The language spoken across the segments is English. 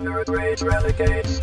Nerd Rage Renegades.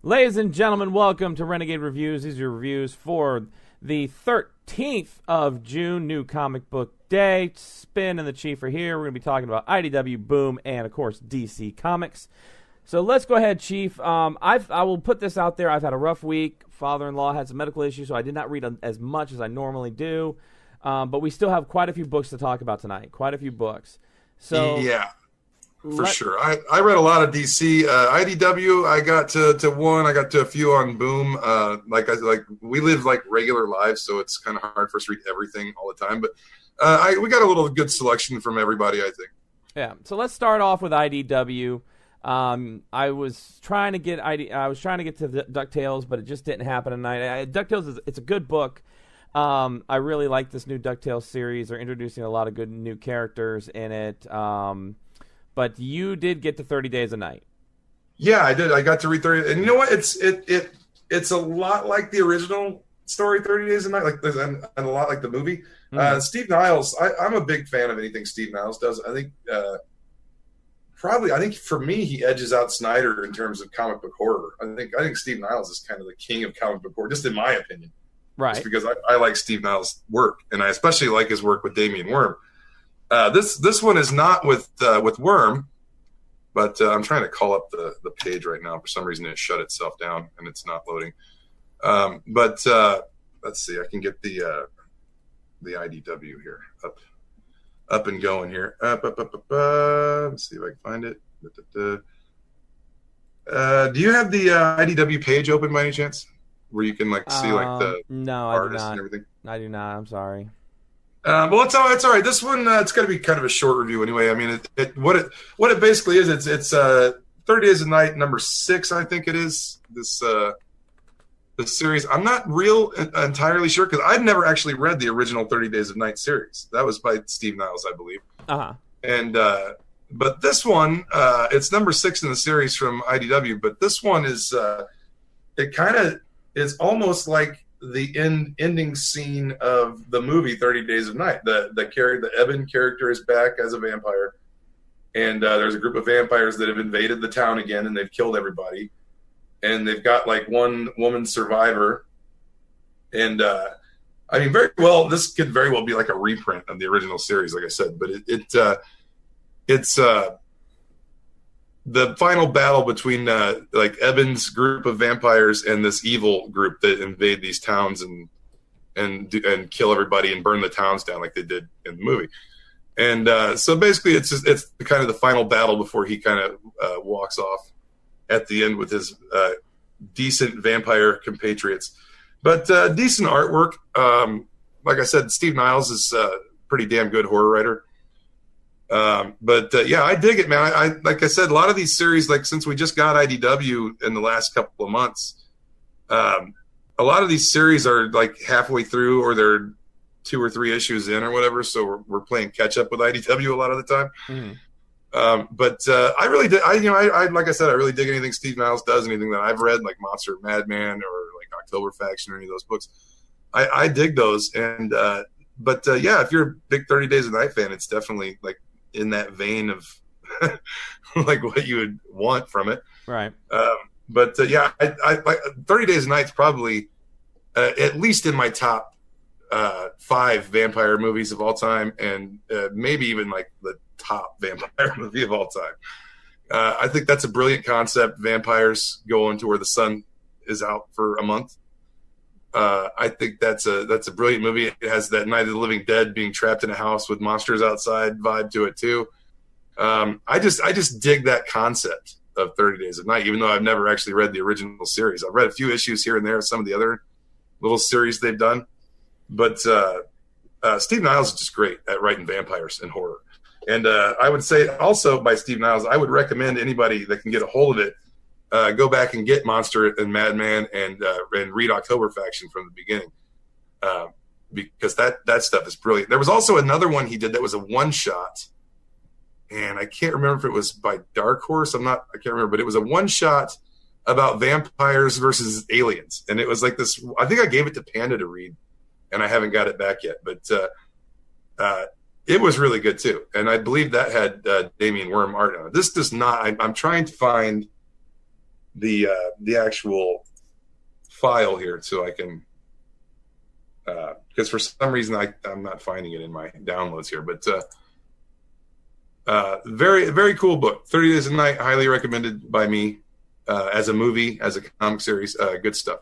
Ladies and gentlemen, welcome to Renegade Reviews. These are your reviews for the 13th of June, New Comic Book Day. Spin and the Chief are here. We're going to be talking about IDW, Boom, and, of course, DC Comics. So let's go ahead, Chief. I will put this out there. I've had a rough week. Father-in-law had some medical issues, so I did not read as much as I normally do. But we still have quite a few books to talk about tonight. Quite a few books. So yeah. For sure. I read a lot of DC. IDW, I got to one. I got to a few on Boom. We live like regular lives, so it's kind of hard for us to read everything all the time. But we got a little good selection from everybody, I think. Yeah. So let's start off with IDW. I was trying to get to the DuckTales, but it just didn't happen tonight. DuckTales it's a good book. I really like this new DuckTales series. They're introducing a lot of good new characters in it. But you did get to 30 Days a Night. Yeah, I did. I got to read 30. And you know what? It's a lot like the original story, 30 Days a Night, and a lot like the movie. Mm-hmm. Steve Niles, I'm a big fan of anything Steve Niles does. I think I think for me, he edges out Snyder in terms of comic book horror. I think Steve Niles is kind of the king of comic book horror, just in my opinion. Right. Just because I like Steve Niles' work, and I especially like his work with Damian Worm. This one is not with Worm, but I'm trying to call up the page right now. For some reason, it shut itself down and it's not loading. But let's see. I can get the IDW here up and going here. Let's see if I can find it. Do you have the IDW page open by any chance, where you can see like the artists and everything? I do not. I'm sorry. Well, it's all right. This one, it's going to be kind of a short review anyway. I mean, what it basically is, it's 30 Days a Night, number 6, I think it is. This series. I'm not entirely sure because I've never actually read the original 30 Days of Night series. That was by Steve Niles, I believe. Uh-huh. And but this one, it's number 6 in the series from IDW. But this one is, it kind of is almost like the ending scene of the movie 30 Days of Night. The Eben character is back as a vampire, and there's a group of vampires that have invaded the town again, and they've killed everybody, and they've got like one woman survivor, and I mean, very well, this could very well be like a reprint of the original series, like I said, but it's the final battle between like Eben's group of vampires and this evil group that invade these towns and kill everybody and burn the towns down like they did in the movie. And so basically, it's kind of the final battle before he kind of walks off at the end with his decent vampire compatriots. But decent artwork. Like I said, Steve Niles is a pretty damn good horror writer. But yeah, I dig it, man. I like I said, a lot of these series, like since we just got IDW in the last couple of months, a lot of these series are like halfway through, or they're 2 or 3 issues in, or whatever. So we're playing catch up with IDW a lot of the time. Mm-hmm. But I really did. I like I said, I really dig anything Steve Niles does, anything that I've read, like Monster of Madman or like October Faction or any of those books. I dig those, and but yeah, if you're a big 30 Days of Night fan, it's definitely like in that vein of like what you would want from it. Right. But yeah, I like 30 Days of Night's probably at least in my top 5 vampire movies of all time, and maybe even like the top vampire movie of all time. I think that's a brilliant concept. Vampires going to where the sun is out for a month. I think that's a brilliant movie. It has that Night of the Living Dead being trapped in a house with monsters outside vibe to it too. I just dig that concept of 30 Days of Night, even though I've never actually read the original series. I've read a few issues here and there of some of the other little series they've done. But Steve Niles is just great at writing vampires and horror. And I would say also by Steve Niles, I would recommend anybody that can get a hold of it, go back and get Monster and Madman and read October Faction from the beginning. Because that stuff is brilliant. There was also another one he did that was a one-shot, and I can't remember if it was by Dark Horse. I can't remember, but it was a one-shot about vampires versus aliens, and it was like this. I think I gave it to Panda to read, and I haven't got it back yet. But it was really good too, and I believe that had Damian Worm art on it. This does not. I'm trying to find the actual file here so I can. Because for some reason I'm not finding it in my downloads here, but very, very cool book. 30 Days of Night, highly recommended by me as a movie, as a comic series. Good stuff.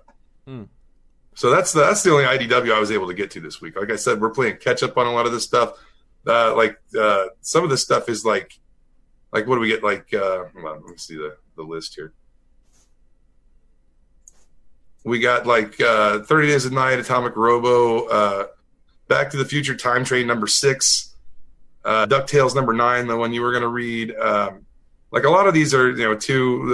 So that's the only IDW I was able to get to this week. Like I said, we're playing catch up on a lot of this stuff. Some of this stuff is like what do we get? Hold on, let me see the list here. We got 30 Days of Night, Atomic Robo, Back to the Future Time Train number 6, DuckTales number 9, the one you were going to read. A lot of these are,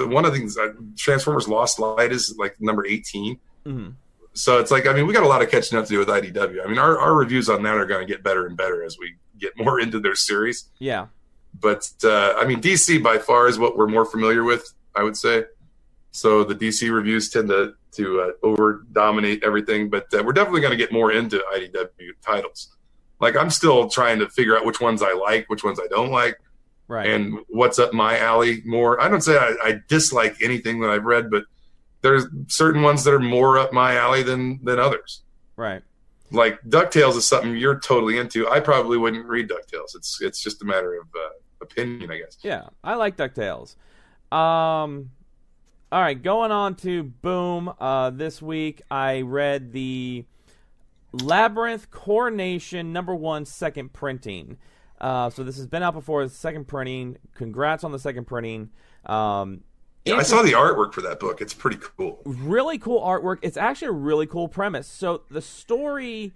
one of the things, Transformers Lost Light is number 18. Mm-hmm. So it's we got a lot of catching up to do with IDW. I mean, our reviews on that are going to get better and better as we get more into their series. Yeah. But, DC by far is what we're more familiar with, I would say. So the DC reviews tend to over-dominate everything, but we're definitely going to get more into IDW titles. I'm still trying to figure out which ones I like, which ones I don't like, right, and what's up my alley more. I don't say I dislike anything that I've read, but there's certain ones that are more up my alley than others. Right. Like DuckTales is something you're totally into. I probably wouldn't read DuckTales. It's just a matter of opinion, I guess. Yeah, I like DuckTales. All right, going on to Boom. This week I read the Labyrinth Coronation #1 second printing. So this has been out before, the second printing. Congrats on the second printing. I saw the artwork for that book. It's pretty cool. Really cool artwork. It's actually a really cool premise. So the story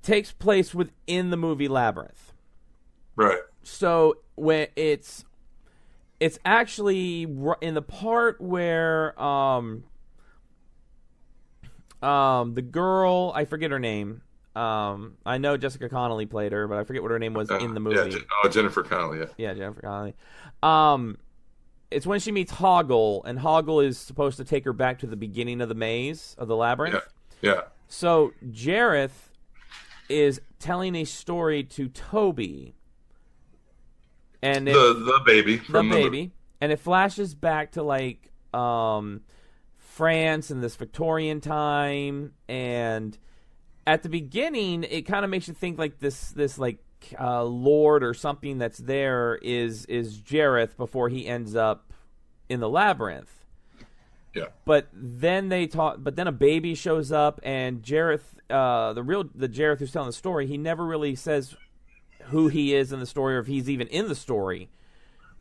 takes place within the movie Labyrinth. Right. So when it's actually in the part where the girl, I forget her name. I know Jessica Connelly played her, but I forget what her name was in the movie. Yeah, Jennifer Connelly. Yeah, Jennifer Connelly. It's when she meets Hoggle, and Hoggle is supposed to take her back to the beginning of the maze of the labyrinth. Yeah. So Jareth is telling a story to Toby. And the baby. And it flashes back to France in this Victorian time, and at the beginning it kind of makes you think this lord or something that's there is Jareth before he ends up in the labyrinth. Yeah. But then a baby shows up, and Jareth, the Jareth who's telling the story, he never really says who he is in the story or if he's even in the story.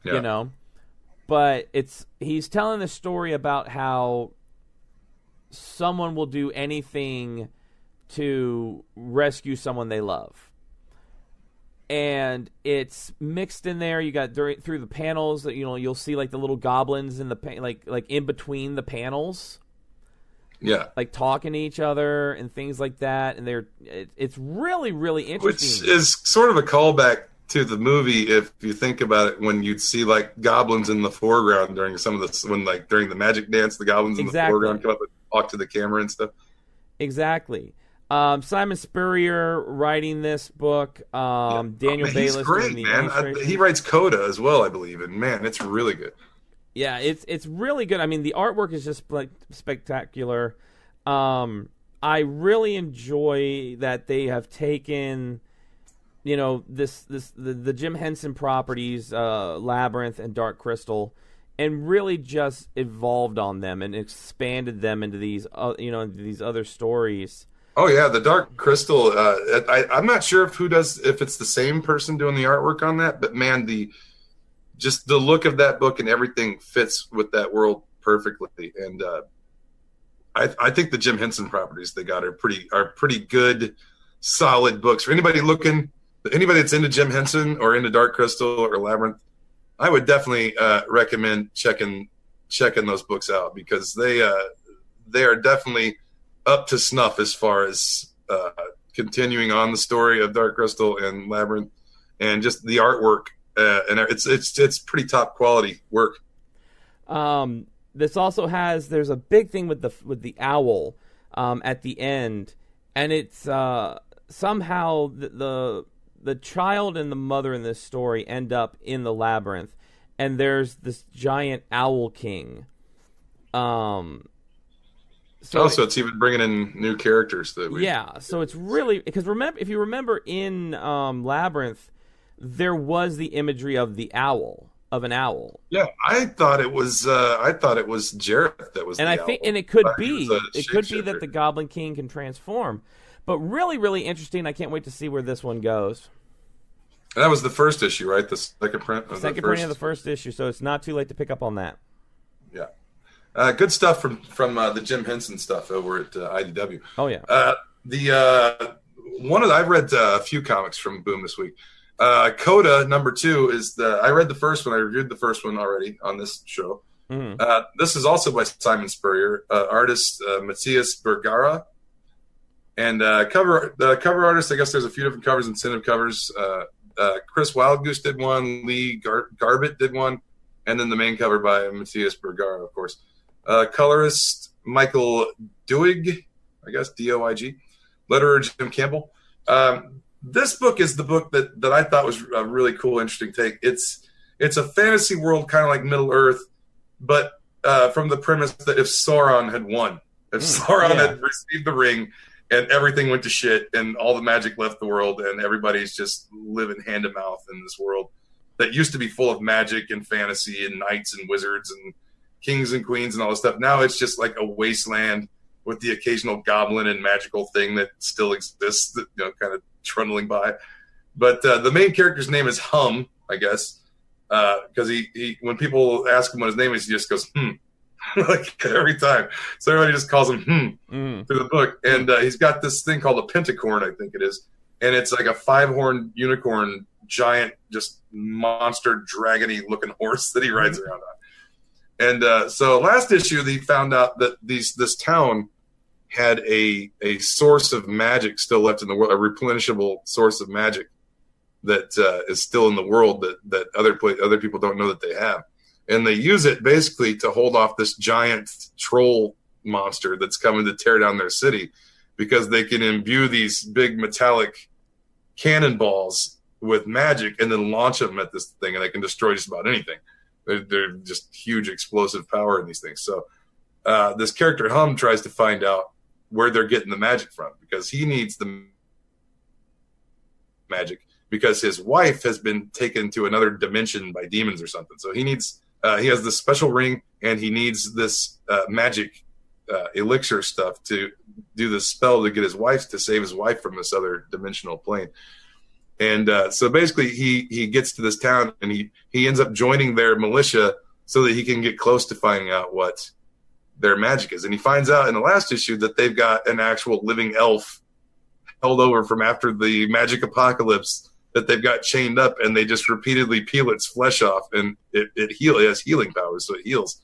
Yeah. But he's telling the story about how someone will do anything to rescue someone they love. And it's mixed in there. You got through the panels that you'll see the little goblins in the in between the panels. Yeah. Talking to each other and things like that, and it's really, really interesting. Which is sort of a callback to the movie if you think about it, when you'd see goblins in the foreground during some of this, when during the magic dance, the goblins in the foreground come up and talk to the camera and stuff. Exactly. Simon Spurrier writing this book. Daniel Bayliss. He's great, man. He writes Coda as well, I believe, and man, it's really good. Yeah, it's really good. I mean, the artwork is just spectacular. I really enjoy that they have taken, the Jim Henson properties, Labyrinth and Dark Crystal, and really just evolved on them and expanded them into these, these other stories. Oh yeah, the Dark Crystal. I'm not sure if it's the same person doing the artwork on that, but man, just the look of that book and everything fits with that world perfectly. And I think the Jim Henson properties they got are pretty good, solid books for anybody that's into Jim Henson or into Dark Crystal or Labyrinth. I would definitely recommend checking those books out, because they are definitely up to snuff as far as continuing on the story of Dark Crystal and Labyrinth, and just the artwork. And it's pretty top quality work. This also there's a big thing with the owl at the end, and it's somehow the child and the mother in this story end up in the labyrinth, and there's this giant owl king. So it's even bringing in new characters so it's really, because if you remember in Labyrinth, there was the imagery of an owl. Yeah, I thought it was Jareth that was. And the owl. And it could be that the Goblin King can transform. But really, really interesting. I can't wait to see where this one goes. And that was the first issue, right? The second print. Second printing of the first issue, so it's not too late to pick up on that. Yeah, good stuff from the Jim Henson stuff over at IDW. Oh yeah. I've read a few comics from Boom this week. Coda #2 is I read the first one. I reviewed the first one already on this show. Mm-hmm. This is also by Simon Spurrier, artist Matthias Bergara, and the cover artist. I guess there's a few different covers, incentive covers. Chris Wildgoose did one, Lee Garbett did one, and then the main cover by Matthias Bergara, of course. Colorist Michael Doig, I guess Doig. Letterer Jim Campbell. This book is the book that I thought was a really cool, interesting take. It's a fantasy world, kind of like Middle Earth, but from the premise that if Sauron had won, had received the ring, and everything went to shit, and all the magic left the world, and everybody's just living hand to mouth in this world that used to be full of magic and fantasy and knights and wizards and kings and queens and all this stuff. Now it's just like a wasteland with the occasional goblin and magical thing that still exists, that, kind of trundling by. But the main character's name is Hum, I guess, because he when people ask him what his name is, he just goes like every time. So everybody just calls him through the book. And he's got this thing called a pentacorn, I think it is, and it's like a 5-horned unicorn, giant, just monster dragony looking horse that he rides around on. And so last issue, they found out that this town had a source of magic still left in the world, a replenishable source of magic that is still in the world that other people don't know that they have. And they use it basically to hold off this giant troll monster that's coming to tear down their city, because they can imbue these big metallic cannonballs with magic and then launch them at this thing, and they can destroy just about anything. They're just huge explosive power in these things. So this character Hum tries to find out where they're getting the magic from, because he needs the magic because his wife has been taken to another dimension by demons or something. So he needs he has this special ring, and he needs this magic elixir stuff to do this spell to save his wife from this other dimensional plane. And so basically he gets to this town, and he ends up joining their militia so that he can get close to finding out what their magic is. And he finds out in the last issue that they've got an actual living elf held over from after the magic apocalypse that they've got chained up, and they just repeatedly peel its flesh off, and it has healing powers, so it heals.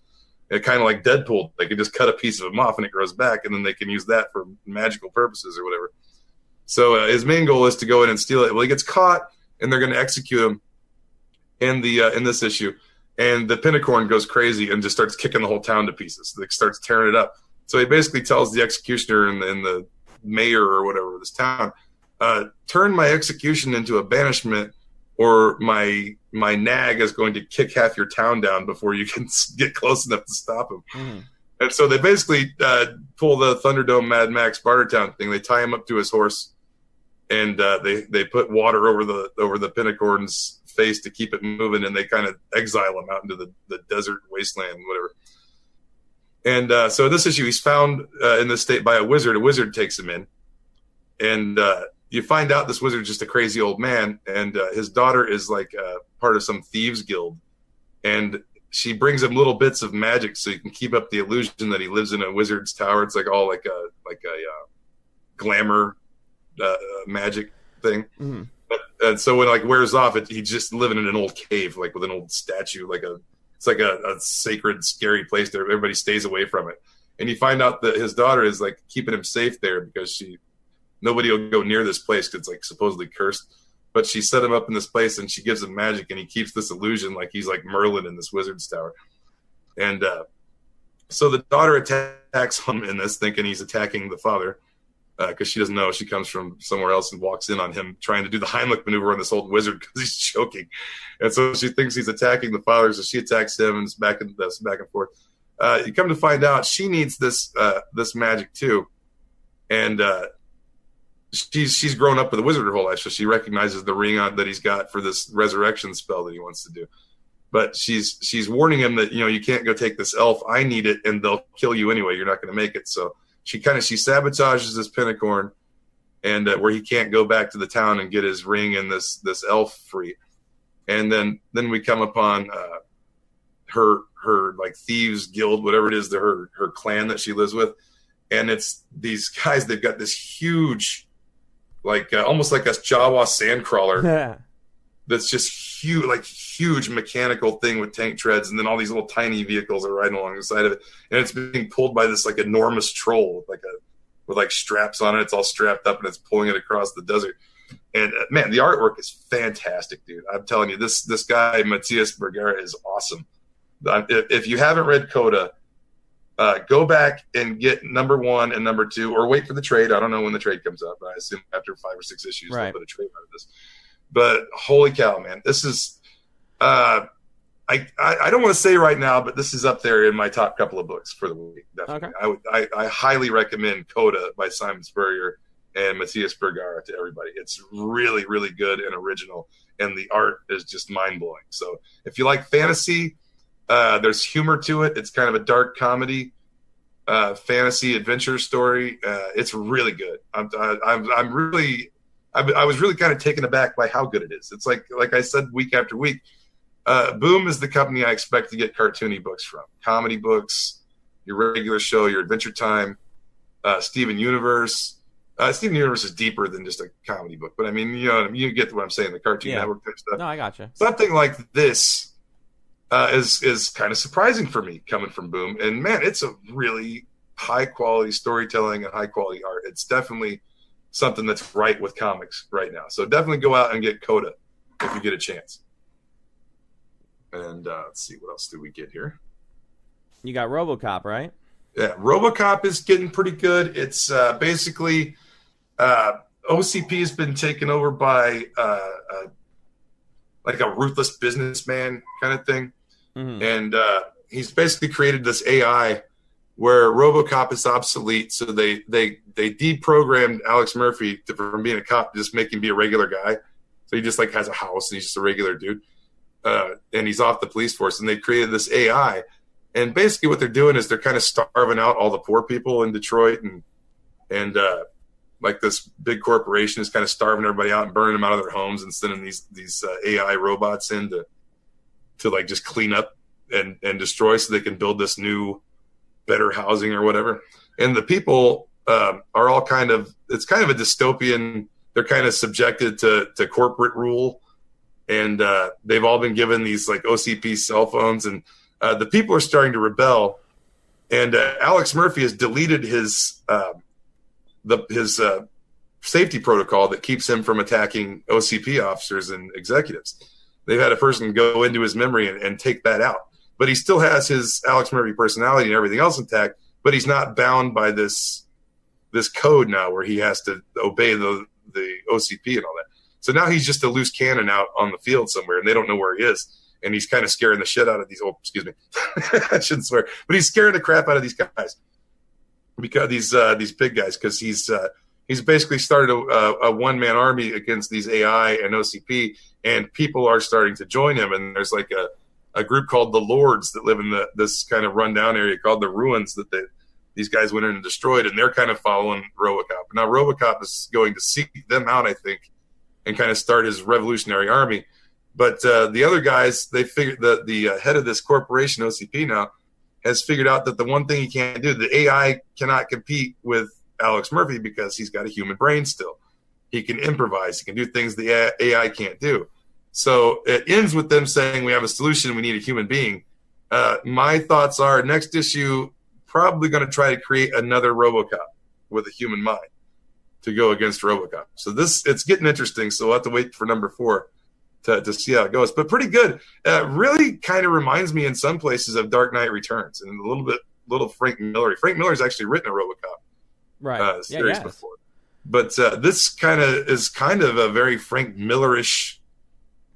It kind of like Deadpool. They can just cut a piece of him off and it grows back, and then they can use that for magical purposes or whatever. So his main goal is to go in and steal it. Well, he gets caught, and they're going to execute him in this issue. And the Pentacorn goes crazy and just starts kicking the whole town to pieces. Like, starts tearing it up. So he basically tells the executioner and the mayor or whatever of this town, turn my execution into a banishment, or my nag is going to kick half your town down before you can get close enough to stop him. Mm. And so they basically pull the Thunderdome Mad Max Bartertown thing. They tie him up to his horse, and they put water over the Pentacorn's face to keep it moving, and they kind of exile him out into the desert wasteland, whatever. And so this issue, he's found in this state by a wizard. A wizard takes him in, and you find out this wizard's just a crazy old man, and his daughter is like part of some thieves guild and she brings him little bits of magic so you can keep up the illusion that he lives in a wizard's tower. It's like all like a glamour magic thing. Mm-hmm. And so when it like wears off, he's just living in an old cave, like with an old statue, it's like a sacred, scary place there. Everybody stays away from it. And you find out that his daughter is like keeping him safe there because nobody will go near this place because it's like supposedly cursed. But she set him up in this place and she gives him magic and he keeps this illusion like he's like Merlin in this wizard's tower. And so the daughter attacks him in this, thinking he's attacking the father because she doesn't know. She comes from somewhere else and walks in on him trying to do the Heimlich maneuver on this old wizard because he's choking. And so she thinks he's attacking the father, so she attacks him and it's back and forth. You come to find out she needs this magic too. And she's grown up with a wizard her whole life, so she recognizes the ring that he's got for this resurrection spell that he wants to do. But she's warning him that, you can't go take this elf. I need it, and they'll kill you anyway. You're not going to make it. So she sabotages this pentacorn, and where he can't go back to the town and get his ring and this elf free. And then we come upon her like thieves guild, whatever it is, her clan that she lives with, and it's these guys. They've got this huge, like almost like a Jawa sandcrawler. That's just huge mechanical thing with tank treads, and then all these little tiny vehicles are riding along the side of it, and it's being pulled by this like enormous troll with straps on it. It's all strapped up and it's pulling it across the desert. And man, the artwork is fantastic, dude. I'm telling you, this guy Matthias Bergara is awesome. If you haven't read Coda, go back and get number 1 and number 2, or wait for the trade. I don't know when the trade comes out, but I assume after 5 or 6 issues they'll put a trade out of this. But holy cow, man, this is I don't want to say right now, but this is up there in my top couple of books for the week. Definitely. Okay. I highly recommend Coda by Simon Spurrier and Matthias Bergara to everybody. It's really, really good and original, and the art is just mind-blowing. So if you like fantasy, there's humor to it. It's kind of a dark comedy, fantasy adventure story. It's really good. I was really kind of taken aback by how good it is. It's like I said, week after week, Boom is the company I expect to get cartoony books from. Comedy books, your regular show, your Adventure Time, Steven Universe. Steven Universe is deeper than just a comedy book, but I mean, you get what I'm saying, the Cartoon Network type stuff. No, I gotcha. Something like this is kind of surprising for me coming from Boom. And man, it's a really high quality storytelling and high quality art. It's definitely something that's right with comics right now. So definitely go out and get Coda if you get a chance. And let's see, what else do we get here? You got Robocop, right? Yeah, Robocop is getting pretty good. It's basically OCP has been taken over by like a ruthless businessman kind of thing. Mm-hmm. And he's basically created this AI where Robocop is obsolete. So they deprogrammed Alex Murphy from being a cop to just make him be a regular guy. So he just like has a house and he's just a regular dude. And he's off the police force, and they created this AI. And basically what they're doing is they're kind of starving out all the poor people in Detroit, and like this big corporation is kind of starving everybody out and burning them out of their homes and sending these AI robots in to like just clean up and destroy so they can build this new better housing or whatever. And the people are all it's kind of a dystopian. They're kind of subjected to corporate rule, and they've all been given these like OCP cell phones, and the people are starting to rebel. And Alex Murphy has deleted his safety protocol that keeps him from attacking OCP officers and executives. They've had a person go into his memory and take that out, but he still has his Alex Murphy personality and everything else intact. But he's not bound by this code now, where he has to obey the OCP and all that. So now he's just a loose cannon out on the field somewhere, and they don't know where he is. And he's kind of scaring the shit out of these. Oh, excuse me, I shouldn't swear, but he's scaring the crap out of these guys, because these big guys, because he's basically started a one-man army against these AI and OCP, and people are starting to join him. And there's like a group called the Lords that live in this kind of rundown area called the Ruins that these guys went in and destroyed, and they're kind of following Robocop. Now Robocop is going to seek them out, I think, and kind of start his revolutionary army. But the other guys, they figured that the head of this corporation, OCP now, has figured out that the one thing he can't do, the AI cannot compete with Alex Murphy because he's got a human brain still. He can improvise. He can do things the AI can't do. So it ends with them saying we have a solution. We need a human being. My thoughts are next issue, probably going to try to create another Robocop with a human mind to go against Robocop. So it's getting interesting. So we'll have to wait for number 4 to see how it goes. But pretty good. Really kind of reminds me in some places of Dark Knight Returns and a little Frank Miller. Frank Miller's actually written a Robocop series before. But this is kind of a very Frank Millerish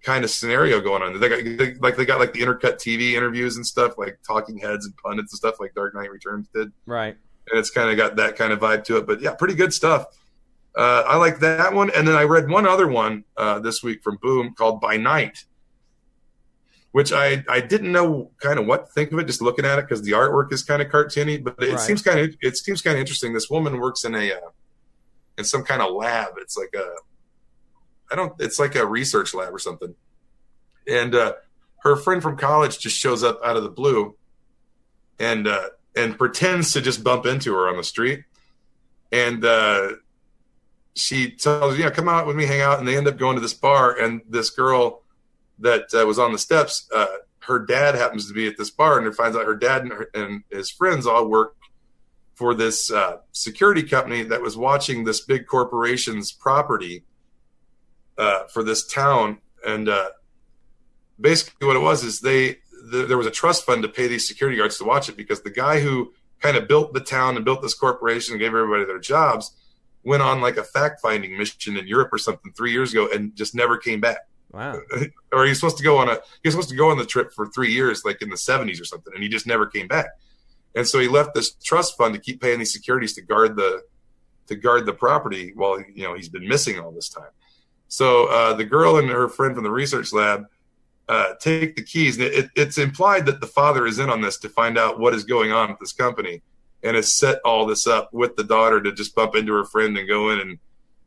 kind of scenario going on. They got like the intercut TV interviews and stuff, like talking heads and pundits and stuff like Dark Knight Returns did. Right. And it's kind of got that kind of vibe to it. But yeah, pretty good stuff. I like that one. And then I read one other one this week from Boom called By Night, which I didn't know kind of what to think of it just looking at it because the artwork is kind of cartoony, but it seems kind of interesting. This woman works in some kind of lab. It's like it's like a research lab or something. And her friend from college just shows up out of the blue and pretends to just bump into her on the street. And she tells her, come out with me, hang out. And they end up going to this bar. And this girl that was on the steps, her dad happens to be at this bar. And it finds out her dad and his friends all work for this security company that was watching this big corporation's property for this town. And basically what it was is there was a trust fund to pay these security guards to watch it because the guy who kind of built the town and built this corporation and gave everybody their jobs went on like a fact-finding mission in Europe or something 3 years ago and just never came back. Wow. Or he was supposed to go on the trip for 3 years, like in the 70s or something, and he just never came back. And so he left this trust fund to keep paying these securities to guard the property while he's been missing all this time. So the girl and her friend from the research lab take the keys. And it's implied that the father is in on this to find out what is going on with this company and has set all this up with the daughter to just bump into her friend and go in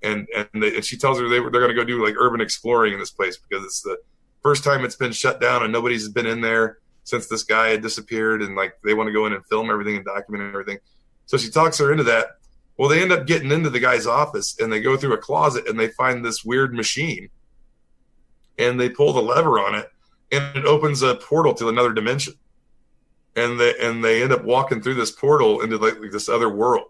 and she tells her they're going to go do like urban exploring in this place because it's the first time it's been shut down and nobody's been in there since this guy had disappeared, and like they want to go in and film everything and document everything. So she talks her into that. Well, they end up getting into the guy's office and they go through a closet and they find this weird machine and they pull the lever on it and it opens a portal to another dimension. And they end up walking through this portal into like this other world.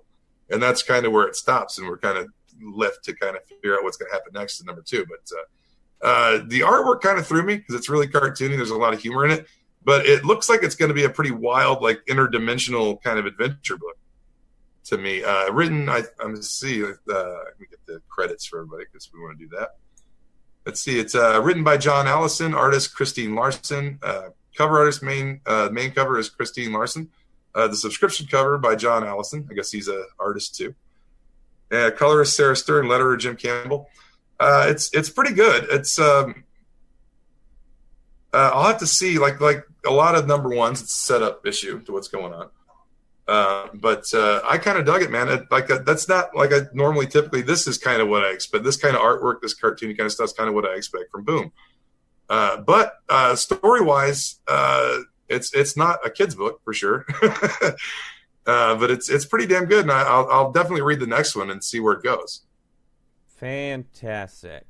And that's kind of where it stops. And we're kind of left to kind of figure out what's going to happen next in number 2. But the artwork kind of threw me because it's really cartoony. There's a lot of humor in it. But it looks like it's going to be a pretty wild, like interdimensional kind of adventure book to me. Written, let me see. Let me get the credits for everybody because we want to do that. Let's see. It's written by John Allison, artist Christine Larson. Cover artist, main cover is Christine Larson. The subscription cover by John Allison. I guess he's an artist too. Colorist Sarah Stern, letterer Jim Campbell. It's pretty good. It's I'll have to see like a lot of number ones. It's a setup issue to what's going on. But I kind of dug it, man. That's not like I normally typically. This is kind of what I expect. This kind of artwork, this cartoony kind of stuff is kind of what I expect from Boom. But story wise, it's not a kid's book for sure. But it's pretty damn good, and I'll definitely read the next one and see where it goes. Fantastic.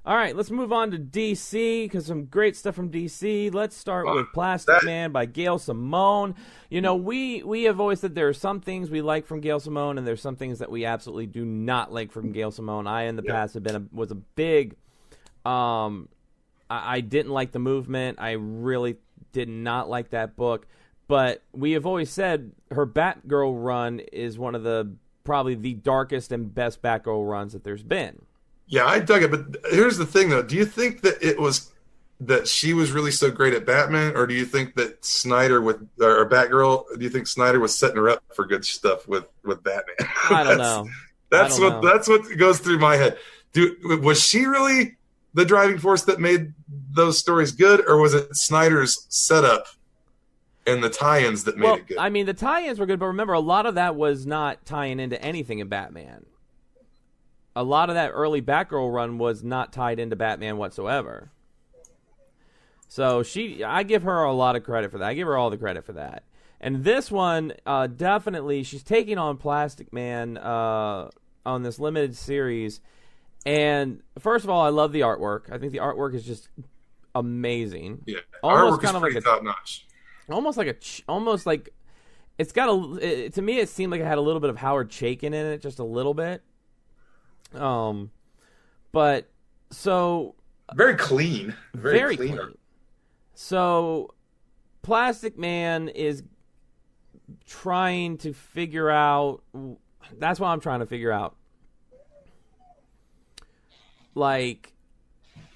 All right, let's move on to DC because some great stuff from DC. Let's start with Plastic Man by Gail Simone. We have always said there are some things we like from Gail Simone, and there's some things that we absolutely do not like from Gail Simone. I, in the past, was a big. I didn't like the movement. I really did not like that book. But we have always said her Batgirl run is one of probably the darkest and best Batgirl runs that there's been. Yeah, I dug it, but here's the thing, though. Do you think that she was really so great at Batman, or do you think that Batgirl? Do you think Snyder was setting her up for good stuff with Batman? I don't know. That's what goes through my head. Was she really the driving force that made those stories good, or was it Snyder's setup and the tie-ins that made it good? I mean, the tie-ins were good, but remember, a lot of that was not tying into anything in Batman. A lot of that early Batgirl run was not tied into Batman whatsoever. So I give her a lot of credit for that. I give her all the credit for that. And this one, definitely, she's taking on Plastic Man on this limited series. And first of all, I love the artwork. I think the artwork is just amazing. Yeah, almost artwork is pretty top notch. Almost like it's got to me it seemed like it had a little bit of Howard Chaykin in it, just a little bit. But so very clean, very clean. So Plastic Man is trying to figure out. That's what I'm trying to figure out. Like,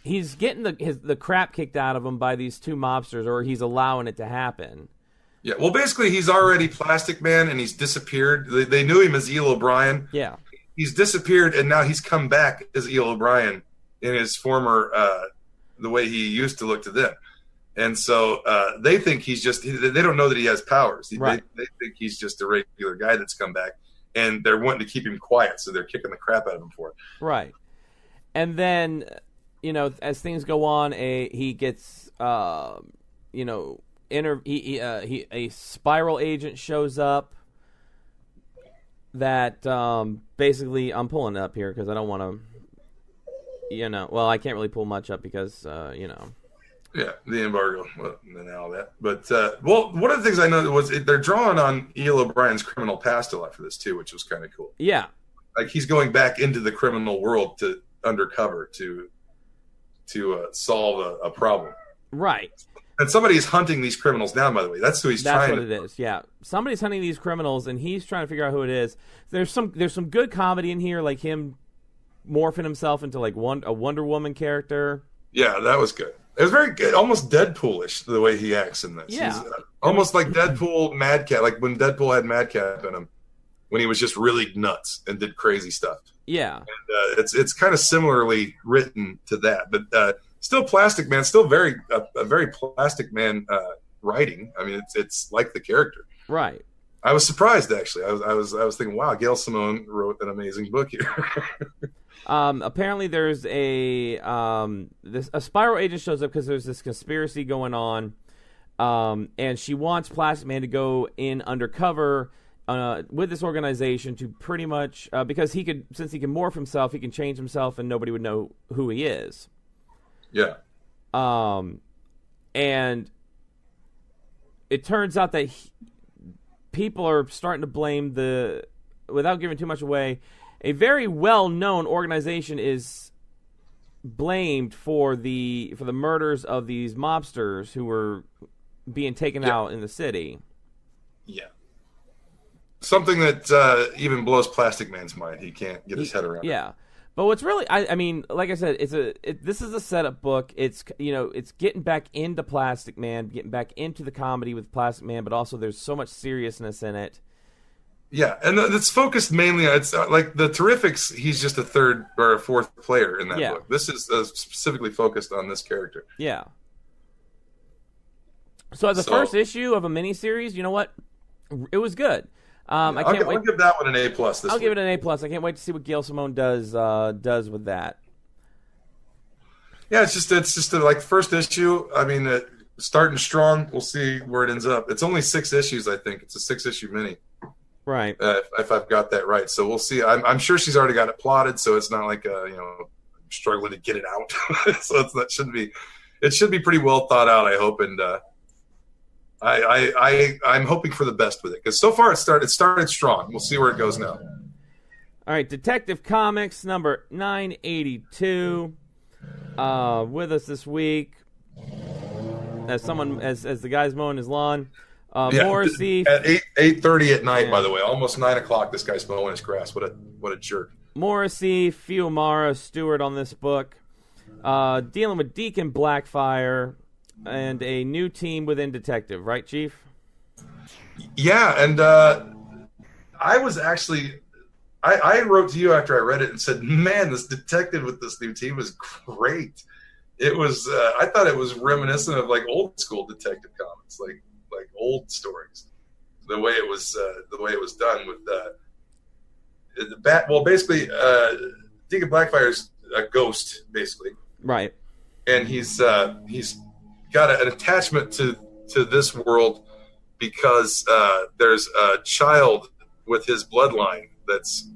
he's getting the crap kicked out of him by these two mobsters, or he's allowing it to happen. Yeah, well, basically, he's already Plastic Man, and he's disappeared. They knew him as Eel O'Brien. Yeah. He's disappeared, and now he's come back as Eel O'Brien in his former, the way he used to look to them. And so they think he's just, they don't know that he has powers. Right. They think he's just a regular guy that's come back, and they're wanting to keep him quiet, so they're kicking the crap out of him for it. Right. And then, as things go on, he gets, a spiral agent shows up that basically, I'm pulling it up here because I don't want to, well, I can't really pull much up because, Yeah, the embargo and all that. But, one of the things I noticed was they're drawing on Eel O'Brien's criminal past a lot for this, too, which was kind of cool. Yeah. Like, he's going back into the criminal world to undercover to solve a problem. Right. And somebody's hunting these criminals down, by the way. That's who he's trying to... That's what it is, yeah. Somebody's hunting these criminals, and he's trying to figure out who it is. There's some good comedy in here, like him morphing himself into like a Wonder Woman character. Yeah, that was good. It was very good, almost Deadpoolish the way he acts in this. Yeah, he's, almost like Deadpool, Madcap, like when Deadpool had Madcap in him, when he was just really nuts and did crazy stuff. Yeah, and it's kind of similarly written to that, but still Plastic Man, still a very Plastic Man writing. I mean, it's like the character. Right. I was surprised actually. I was thinking, wow, Gail Simone wrote an amazing book here. Apparently, there's a spiral agent shows up because there's this conspiracy going on, and she wants Plastic Man to go in undercover with this organization to pretty much because since he can morph himself, he can change himself, and nobody would know who he is. Yeah. And it turns out that people are starting to blame without giving too much away. A very well-known organization is blamed for the murders of these mobsters who were being taken out in the city. Yeah. Something that even blows Plastic Man's mind. He can't get his head around. Yeah. But what's really, I mean, like I said, this is a setup book. It's it's getting back into Plastic Man, getting back into the comedy with Plastic Man, but also there's so much seriousness in it. Yeah, and it's focused mainly on, it's like the Terrifics, he's just a third or a fourth player in that book. This is specifically focused on this character. Yeah. So as a first issue of a miniseries, you know what? It was good. I can't wait. I'll give that one an A+. I'll give it an A+. I can't wait to see what Gail Simone does with that. Yeah, it's just like first issue. I mean, starting strong. We'll see where it ends up. It's only 6 issues, I think. It's a 6-issue mini. Right. If I've got that right. So we'll see. I'm sure she's already got it plotted, so it's not like struggling to get it out. So it should be pretty well thought out, I hope, and I'm hoping for the best with it, because so far it started strong. We'll see where it goes now. All right, Detective Comics number 982 with us this week. As the guy's mowing his lawn. Morrissey at 8:30 at night, by the way, almost 9 o'clock. This guy's mowing his grass. What a jerk. Morrissey, Fiumara, Stewart on this book, dealing with Deacon Blackfire and a new team within Detective, right, Chief? Yeah, and I was actually I wrote to you after I read it and said, man, this Detective with this new team was great. It was I thought it was reminiscent of like old school Detective comics, like old stories, the way it was done with the bat. Well, basically, Deacon Blackfire's a ghost, basically, right? And he's got an attachment to this world because there's a child with his bloodline that's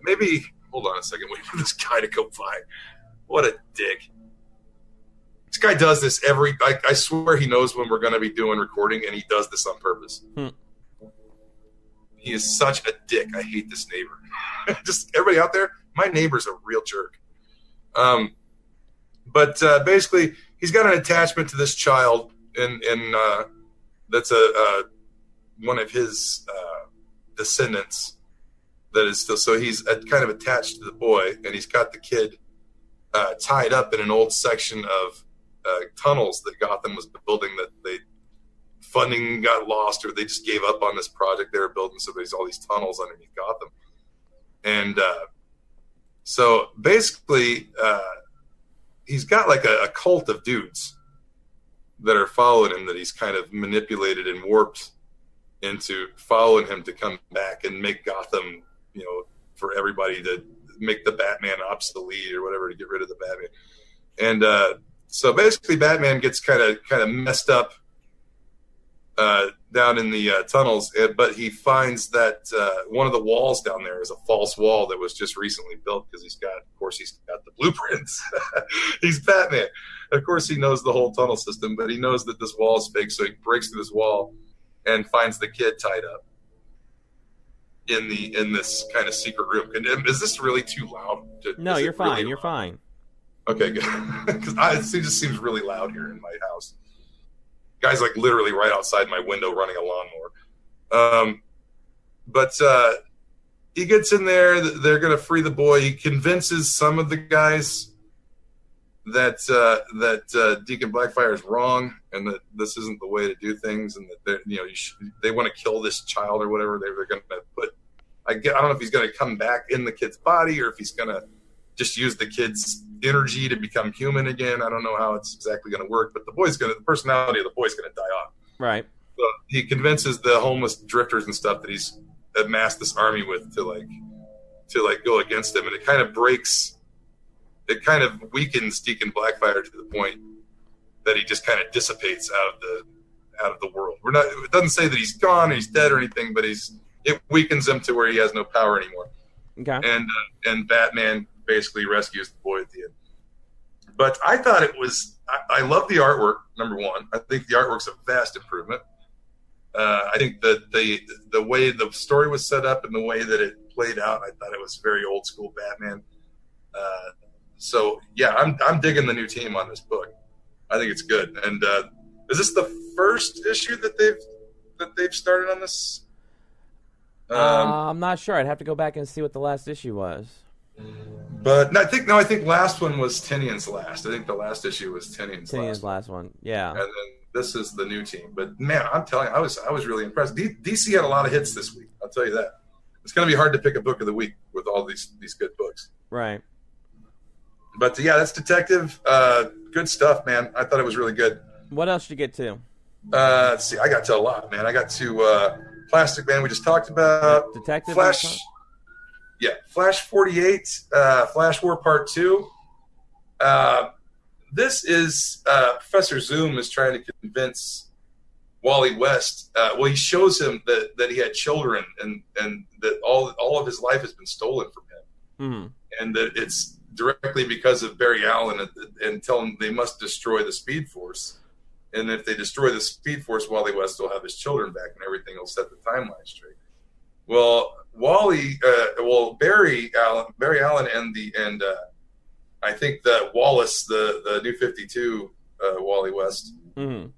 maybe. Hold on a second. Wait for this guy to go by. What a dick. This guy does this I swear he knows when we're going to be doing recording, and he does this on purpose. He is such a dick. I hate this neighbor. Just everybody out there, my neighbor's a real jerk. But basically, he's got an attachment to this child, and that's one of his descendants. That is still, so he's kind of attached to the boy, and he's got the kid tied up in an old section of tunnels that Gotham was building, that funding got lost, or they just gave up on this project they were building. So there's all these tunnels underneath Gotham, and so basically he's got like a cult of dudes that are following him, that he's kind of manipulated and warped into following him to come back and make Gotham, for everybody, to make the Batman obsolete or whatever, to get rid of the Batman. And so basically Batman gets kind of messed up down in the tunnels, but he finds that one of the walls down there is a false wall that was just recently built, because he's got the blueprints. He's Batman. Of course he knows the whole tunnel system, but he knows that this wall is fake, so he breaks through this wall and finds the kid tied up in this kind of secret room. And is this really too loud? No, you're fine. Really, you're fine. Okay, good. Because it just seems really loud here in my house. Guy's like literally right outside my window running a lawnmower. But he gets in there. They're going to free the boy. He convinces some of the guys that Deacon Blackfire is wrong, and that this isn't the way to do things, and that they want to kill this child or whatever. They're going to put. I don't know if he's going to come back in the kid's body, or if he's going to just use the kid's energy to become human again. I don't know how it's exactly going to work, but the personality of the boy's going to die off. Right. So he convinces the homeless drifters and stuff that he's amassed this army with to go against him, and it kind of weakens Deacon Blackfire to the point that he just kind of dissipates out of the world. It doesn't say that he's gone or he's dead or anything, but it weakens him to where he has no power anymore. Okay. And Batman basically rescues the boy at the end. But I thought I love the artwork, number one. I think the artwork's a vast improvement. I think that the way the story was set up and the way that it played out, I thought it was very old school Batman. So yeah, I'm digging the new team on this book. I think it's good. And is this the first issue that they've started on this? I'm not sure. I'd have to go back and see what the last issue was. But I think last one was Tinian's last. I think the last issue was Tinian's last one. Yeah. And then this is the new team. But man, I'm telling you, I was really impressed. DC had a lot of hits this week. I'll tell you that. It's going to be hard to pick a book of the week with all these good books. Right. But yeah, that's Detective. Good stuff, man. I thought it was really good. What else did you get to? Let's see. I got to a lot, man. I got to Plastic Man, we just talked about. Detective Flash. Yeah, Flash 48, Flash War Part 2. This is Professor Zoom is trying to convince Wally West. He shows him that he had children and that all of his life has been stolen from him. Mm-hmm. And that it's directly because of Barry Allen, and tell him they must destroy the Speed Force. And if they destroy the Speed Force, Wally West will have his children back, and everything will set the timeline straight. Well, Barry Allen, and I think that Wallace, the New 52, Wally West, mm-hmm.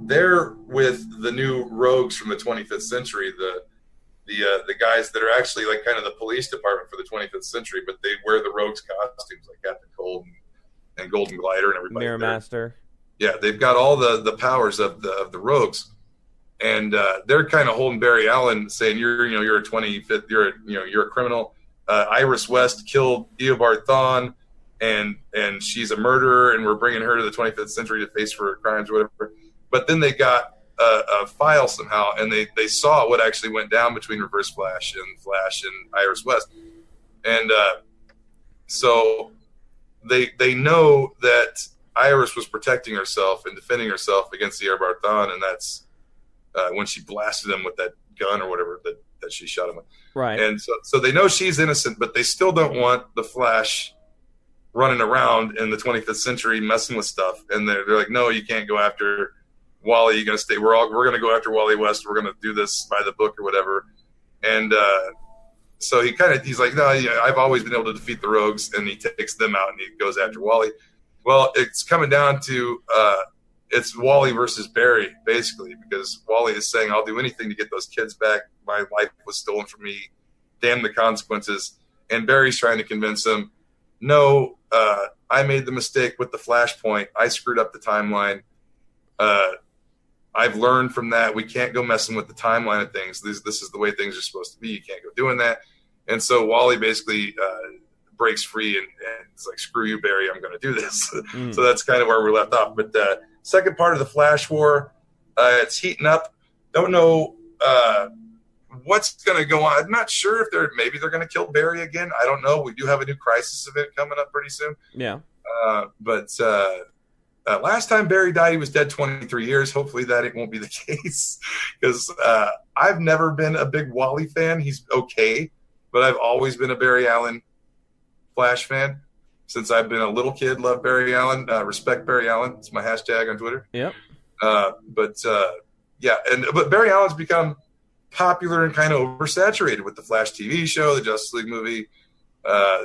They're with the new rogues from the 25th century, the guys that are actually like kind of the police department for the 25th century, but they wear the rogues costumes like Captain Cold and Golden Glider and everybody. Mirror Master. Yeah, they've got all the powers of the rogues, and they're kind of holding Barry Allen, saying you're a 25th, you're a criminal. Iris West killed Eobard Thawne, and she's a murderer, and we're bringing her to the 25th century to face for her crimes, or whatever. But then they got a file somehow, and they saw what actually went down between Reverse Flash and Iris West, and so they know that Iris was protecting herself and defending herself against the Barthon, and that's when she blasted him with that gun or whatever that she shot him with. Right. And so they know she's innocent, but they still don't want the Flash running around in the 25th century messing with stuff. And they're like, no, you can't go after Wally. You're going to stay. We're going to go after Wally West. We're going to do this by the book or whatever. And so he's like, no, yeah, I've always been able to defeat the Rogues, and he takes them out and he goes after Wally. Well, it's coming down to it's Wally versus Barry, basically, because Wally is saying, I'll do anything to get those kids back. My life was stolen from me. Damn the consequences. And Barry's trying to convince him, no, I made the mistake with the Flashpoint. I screwed up the timeline. I've learned from that. We can't go messing with the timeline of things. This is the way things are supposed to be. You can't go doing that. And so Wally basically breaks free and it's like, screw you, Barry, I'm going to do this. So that's kind of where we left off. But second part of the Flash War, it's heating up. Don't know what's going to go on. I'm not sure if maybe they're going to kill Barry again. I don't know. We do have a new Crisis event coming up pretty soon. Yeah. But last time Barry died, he was dead 23 years. Hopefully that it won't be the case, because I've never been a big Wally fan. He's okay, but I've always been a Barry Allen Flash fan since I've been a little kid. Love Barry Allen. Respect Barry Allen. It's my hashtag on Twitter. Yep. But Barry Allen's become popular and kind of oversaturated with the Flash TV show, the Justice League movie,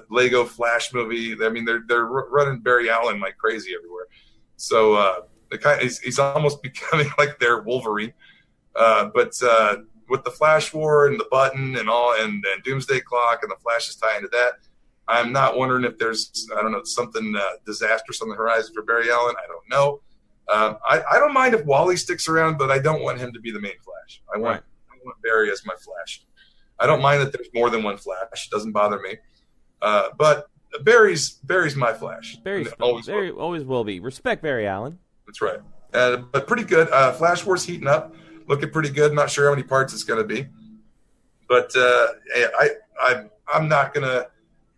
Lego Flash movie. I mean, they're running Barry Allen like crazy everywhere. So he's almost becoming like their Wolverine. But with the Flash War and the Button and all, and Doomsday Clock and the Flash is tying into that, I'm not wondering if there's, I don't know, something disastrous on the horizon for Barry Allen. I don't know. I don't mind if Wally sticks around, but I don't want him to be the main Flash. I want Barry as my Flash. I don't mind that there's more than one Flash. It doesn't bother me. But Barry's my Flash. Barry always will be. Respect Barry Allen. That's right. But pretty good. Flash War's heating up. Looking pretty good. I'm not sure how many parts it's going to be. But I'm not going to.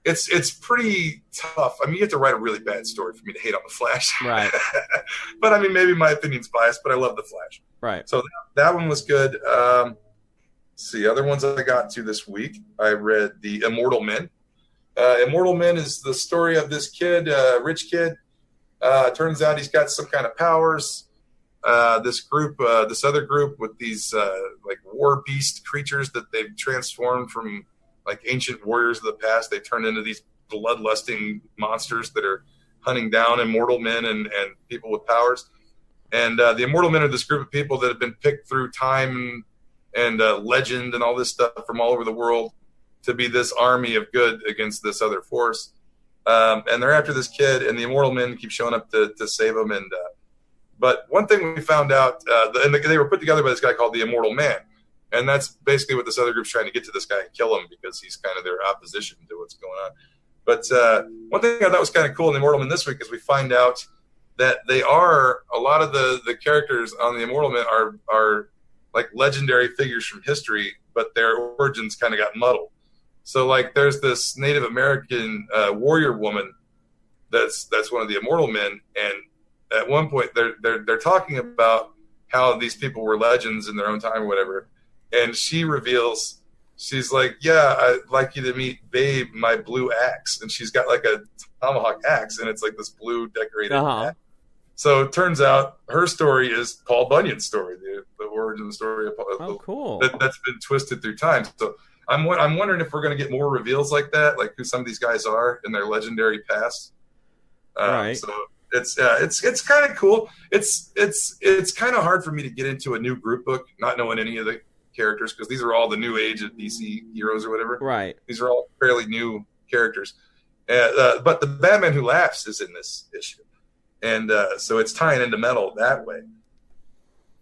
It's pretty tough. I mean, you have to write a really bad story for me to hate on the Flash. Right. But I mean, maybe my opinion's biased, but I love the Flash. Right. So that one was good. See, other ones I got to this week, I read the Immortal Men. Immortal Men is the story of this kid, rich kid. Turns out he's got some kind of powers. This other group with these like war beast creatures that they've transformed from like ancient warriors of the past. They turned into these bloodlusting monsters that are hunting down immortal men and people with powers. And the Immortal Men are this group of people that have been picked through time and legend and all this stuff from all over the world to be this army of good against this other force. And they're after this kid, and the Immortal Men keep showing up to save him. But one thing we found out, and they were put together by this guy called the Immortal Man. And that's basically what this other group's trying to get to this guy and kill him, because he's kind of their opposition to what's going on. But one thing I thought was kind of cool in the Immortal Men this week is we find out that a lot of the characters on the Immortal Men are like legendary figures from history, but their origins kind of got muddled. So like there's this Native American warrior woman that's one of the Immortal Men, and at one point they're talking about how these people were legends in their own time or whatever. And she reveals, she's like, yeah, I'd like you to meet Babe, my blue axe. And she's got like a tomahawk axe, and it's like this blue decorated axe. So it turns out her story is Paul Bunyan's story, the origin story of Paul. Oh, cool. That's been twisted through time. So I'm wondering if we're going to get more reveals like that, like who some of these guys are in their legendary past. Right. So it's kind of cool. It's kind of hard for me to get into a new group book not knowing any of the characters, because these are all the new age of DC heroes or whatever. Right. These are all fairly new characters. But the Batman Who Laughs is in this issue. And so it's tying into Metal that way.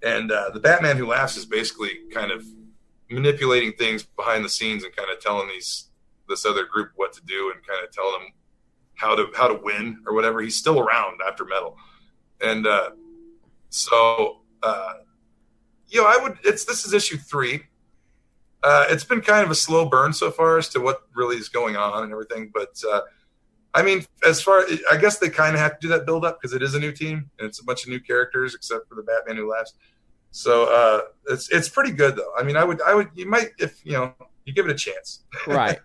And the Batman Who Laughs is basically kind of manipulating things behind the scenes and kind of telling this other group what to do and kind of telling them how to win or whatever. He's still around after Metal. And this is issue 3. It's been kind of a slow burn so far as to what really is going on and everything, but I mean, I guess they kind of have to do that build up because it is a new team and it's a bunch of new characters except for the Batman Who Laughs. So it's pretty good though. I mean, you might, if you give it a chance. Right.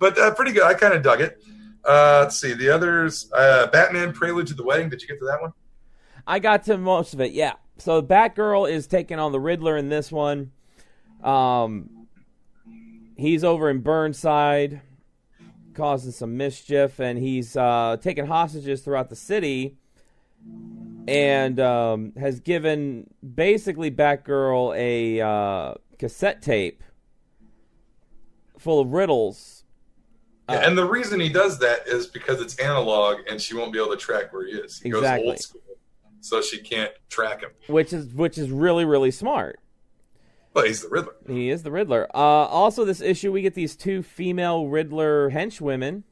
But pretty good. I kind of dug it. Let's see the others. Batman Prelude to the Wedding. Did you get to that one? I got to most of it. Yeah. So Batgirl is taking on the Riddler in this one. He's over in Burnside, causing some mischief, and he's taking hostages throughout the city, and has given basically Batgirl a cassette tape full of riddles. And the reason he does that is because it's analog, and she won't be able to track where he is. He goes old school, so she can't track him. Which is really, really smart. Well, he's the Riddler. He is the Riddler. Also, this issue, we get these 2 female Riddler henchwomen.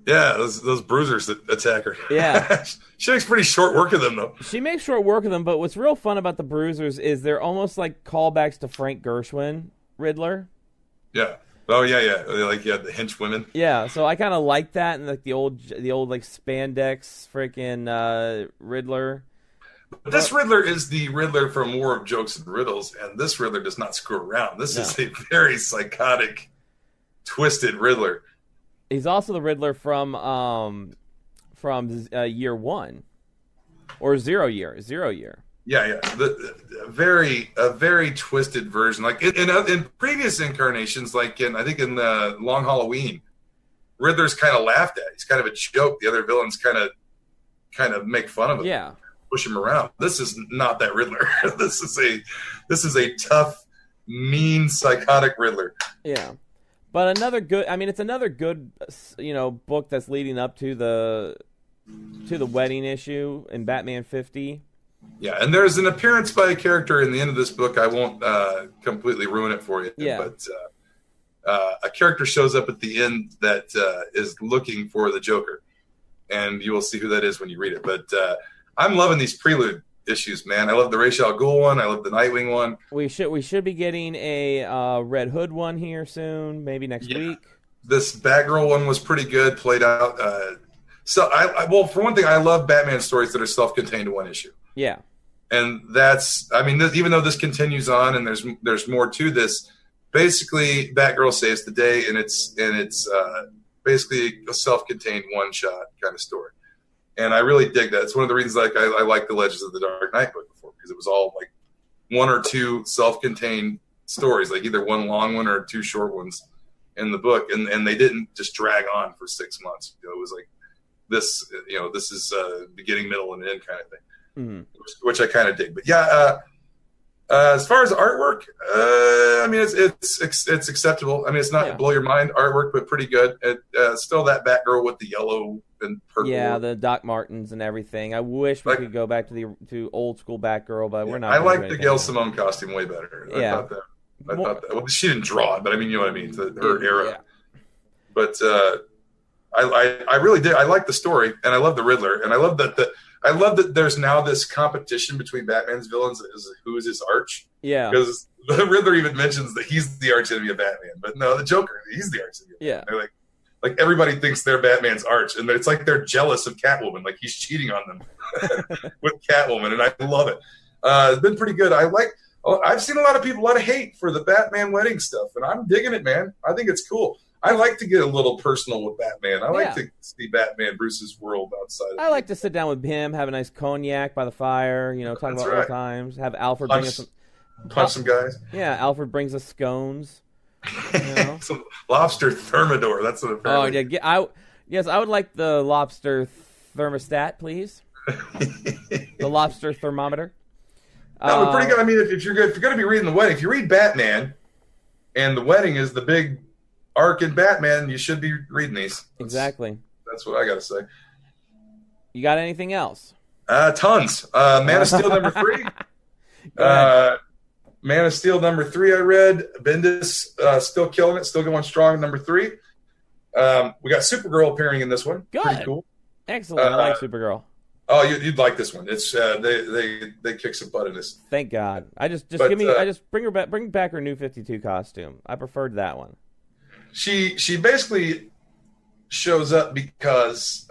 Yeah, those bruisers that attack her. Yeah. She makes pretty short work of them, though. She makes short work of them, but what's real fun about the bruisers is they're almost like callbacks to Frank Gershwin Riddler. Yeah. Oh, yeah. The henchwomen. Yeah, so I kind of like that, and like the old like spandex freaking Riddler. But this Riddler is the Riddler from War of Jokes and Riddles, and this Riddler does not screw around. This is a very psychotic, twisted Riddler. He's also the Riddler from year 1 or 0 year. Yeah. A very twisted version. Like in previous incarnations, like I think in the Long Halloween, Riddler's kind of laughed at. He's kind of a joke. The other villains kind of make fun of him. Yeah. Push him around. This is not that Riddler. This is a tough, mean, psychotic Riddler. Yeah. But it's another good, book that's leading up to the wedding issue in Batman 50. Yeah, and there's an appearance by a character in the end of this book. I won't completely ruin it for you. Yeah. But a character shows up at the end that is looking for the Joker, and you will see who that is when you read it. But I'm loving these Prelude issues, man. I love the Ra's al Ghul one. I love the Nightwing one. We should be getting a Red Hood one here soon, maybe next week. This Batgirl one was pretty good, played out. So well, for one thing, I love Batman stories that are self-contained in one issue. Yeah, and that's, even though this continues on and there's more to this, basically Batgirl saves the day, and it's basically a self-contained one-shot kind of story. And I really dig that. It's one of the reasons I like the Legends of the Dark Knight book before, because it was all like 1 or 2 self-contained stories, like either one long one or 2 short ones in the book, and they didn't just drag on for 6 months. It was like this, this is beginning, middle, and end kind of thing, which I kind of dig. But yeah, as far as artwork, it's acceptable. I mean, it's not blow your mind artwork, but pretty good. Still that Batgirl with the yellow and purple. Yeah, the Doc Martens and everything. I wish we could go back to old school Batgirl, but we're not. I like the Gail Simone costume way better. I thought that. Well, she didn't draw it, but I mean, you know what I mean. Her era. Yeah. But I really did. I like the story, and I love the Riddler, and I love that there's now this competition between Batman's villains as who is his arch. Yeah. Because the Riddler even mentions that he's the arch enemy of Batman, but no, the Joker, he's the arch enemy. Yeah. They're like everybody thinks they're Batman's arch, and it's like they're jealous of Catwoman, like he's cheating on them with Catwoman, and I love it. It's been pretty good. I've seen a lot of hate for the Batman wedding stuff, and I'm digging it, man. I think it's cool. I like to get a little personal with Batman. I like to see Batman, Bruce's world outside. I like to sit down with him, have a nice cognac by the fire, talk about old times. Have Alfred bring us some guys. Yeah, Alfred brings us scones. Some lobster thermidor. That's what. Yes, I would like the lobster thermostat, please. The lobster thermometer. No, but pretty good. I mean, if you're going to be reading the wedding, if you read Batman, and the wedding is the big arc in Batman, you should be reading these. Exactly. That's what I got to say. You got anything else? Tons. Man of Steel number 3. Man of Steel number 3 I read. Bendis still killing it, still going strong number 3. We got Supergirl appearing in this one. Good. Pretty cool. Excellent. I like Supergirl. Oh, you'd like this one. It's they kick some butt in this. Thank God. Bring back her New 52 costume. I preferred that one. She basically shows up because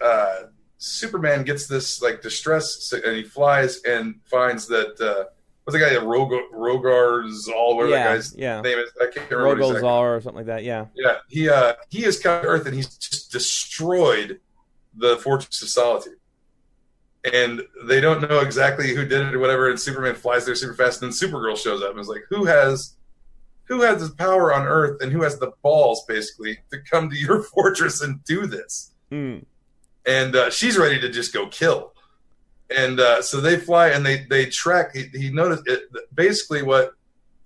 Superman gets this like distress, and he flies and finds that what's the guy, Rogar's all whatever that guy's name is. I can't remember. Rogolzar or something like that. Yeah. Yeah. He has come to Earth and he's just destroyed the Fortress of Solitude. And they don't know exactly who did it or whatever. And Superman flies there super fast. And then Supergirl shows up and is like, who has this power on Earth and who has the balls, basically, to come to your fortress and do this? Mm. And she's ready to just go kill. And so they fly and they track. He noticed it. Basically, what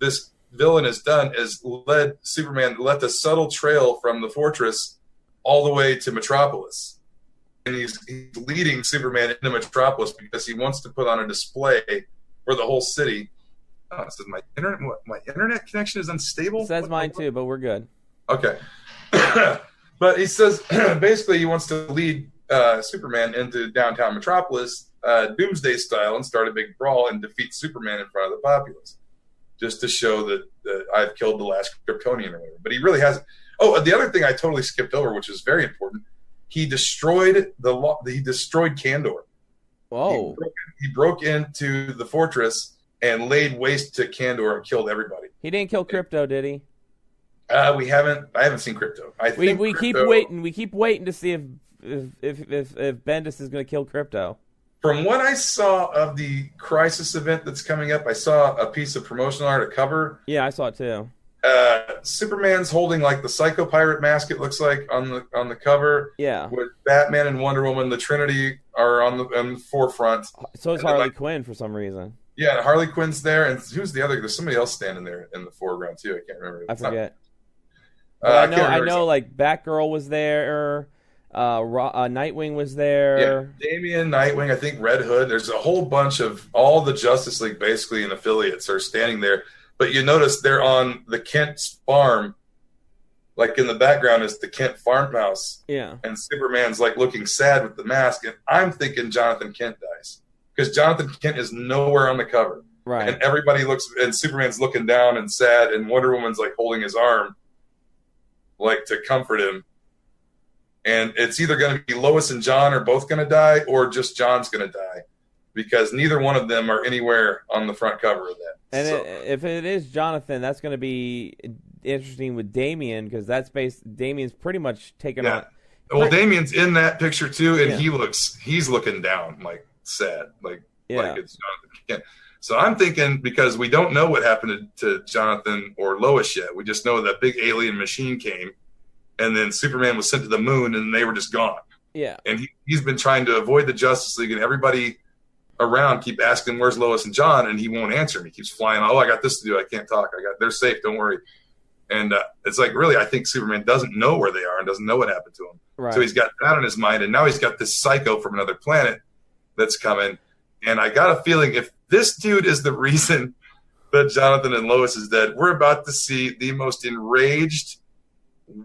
this villain has done is led the subtle trail from the fortress all the way to Metropolis. And he's leading Superman into Metropolis because he wants to put on a display for the whole city. Oh, it says my internet connection is unstable. It says mine too, but we're good. Okay. But he says basically he wants to lead Superman into downtown Metropolis, Doomsday style, and start a big brawl and defeat Superman in front of the populace, just to show that I've killed the last Kryptonian or whatever. But he really hasn't. Oh, the other thing I totally skipped over, which is very important. He destroyed Kandor. Whoa! He broke into the fortress and laid waste to Kandor and killed everybody. He didn't kill Crypto, did he? I haven't seen Crypto. We keep waiting. We keep waiting to see if Bendis is going to kill Crypto. From what I saw of the Crisis event that's coming up, I saw a piece of promotional art, a cover. Yeah, I saw it too. Superman's holding like the Psycho Pirate mask, it looks like, on the cover. Yeah. With Batman and Wonder Woman, the Trinity are on the forefront. So is Harley Quinn for some reason. Yeah, and Harley Quinn's there, and who's the other? There's somebody else standing there in the foreground too. I can't remember. I forget. I know. Like Batgirl was there. Nightwing was there. Yeah, Damian, Nightwing. I think Red Hood. There's a whole bunch of all the Justice League basically and affiliates are standing there. But you notice they're on the Kent's farm, like in the background is the Kent farmhouse. Yeah. And Superman's like looking sad with the mask, and I'm thinking Jonathan Kent dies because Jonathan Kent is nowhere on the cover. Right. And everybody looks, and Superman's looking down and sad, and Wonder Woman's like holding his arm, like to comfort him. And it's either going to be Lois and John are both going to die, or just John's going to die, because neither one of them are anywhere on the front cover of that. And if it is Jonathan, that's going to be interesting with Damian, because Damian's pretty much taken on. Well, Damian's in that picture too, and he's looking down, like sad, like it's Jonathan Kent. So I'm thinking, because we don't know what happened to Jonathan or Lois yet. We just know that big alien machine came, and then Superman was sent to the moon, and they were just gone. Yeah. And he's been trying to avoid the Justice League, and everybody around keep asking where's Lois and John, and he won't answer me. He keeps flying. Oh, I got this to do. I can't talk. They're safe. Don't worry. And it's like, really, I think Superman doesn't know where they are and doesn't know what happened to him. Right. So he's got that on his mind, and now he's got this psycho from another planet that's coming. And I got a feeling if this dude is the reason that Jonathan and Lois is dead, we're about to see the most enraged,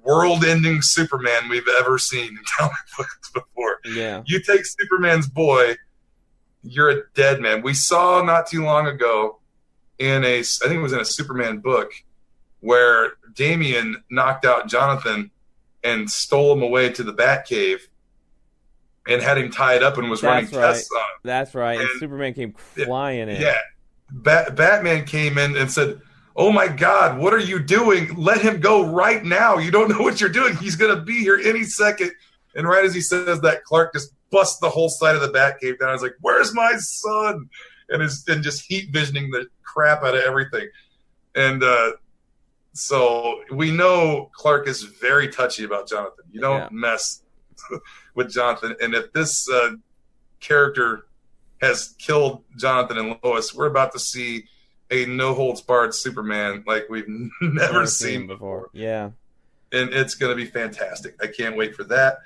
world-ending Superman we've ever seen in comic books before. Yeah. You take Superman's boy, you're a dead man. We saw not too long ago I think it was in a Superman book, where Damian knocked out Jonathan and stole him away to the Batcave and had him tied up and was running tests on him. That's right. And Superman came flying in. Yeah. Batman came in and said, "Oh my God, what are you doing? Let him go right now. You don't know what you're doing. He's going to be here any second." And right as he says that, Clark just busts the whole side of the Batcave down. I was like, "Where's my son?" And just heat visioning the crap out of everything. And so we know Clark is very touchy about Jonathan. You don't mess with Jonathan. And if this character has killed Jonathan and Lois, we're about to see a no-holds-barred Superman like we've never seen before. Yeah. And it's going to be fantastic. I can't wait for that.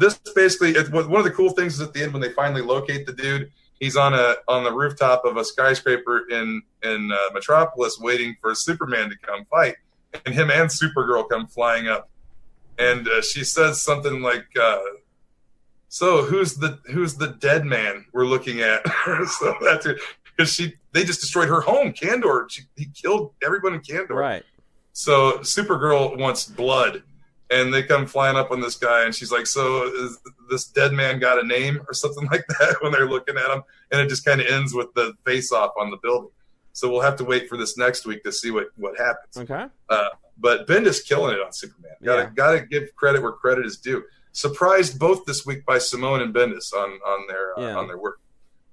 This basically, one of the cool things is at the end when they finally locate the dude, he's on the rooftop of a skyscraper in Metropolis waiting for Superman to come fight. And him and Supergirl come flying up. And she says something like, "So who's the dead man we're looking at?" So that's it. Because they just destroyed her home, Kandor. He killed everyone in Kandor. Right. So Supergirl wants blood, And they come flying up on this guy, and she's like, "So is this dead man got a name or something like that?" When they're looking at him, and it just kind of ends with the face off on the building. So we'll have to wait for this next week to see what happens. Okay. But Bendis killing it on Superman. Gotta give credit where credit is due. Surprised both this week by Simone and Bendis on their work.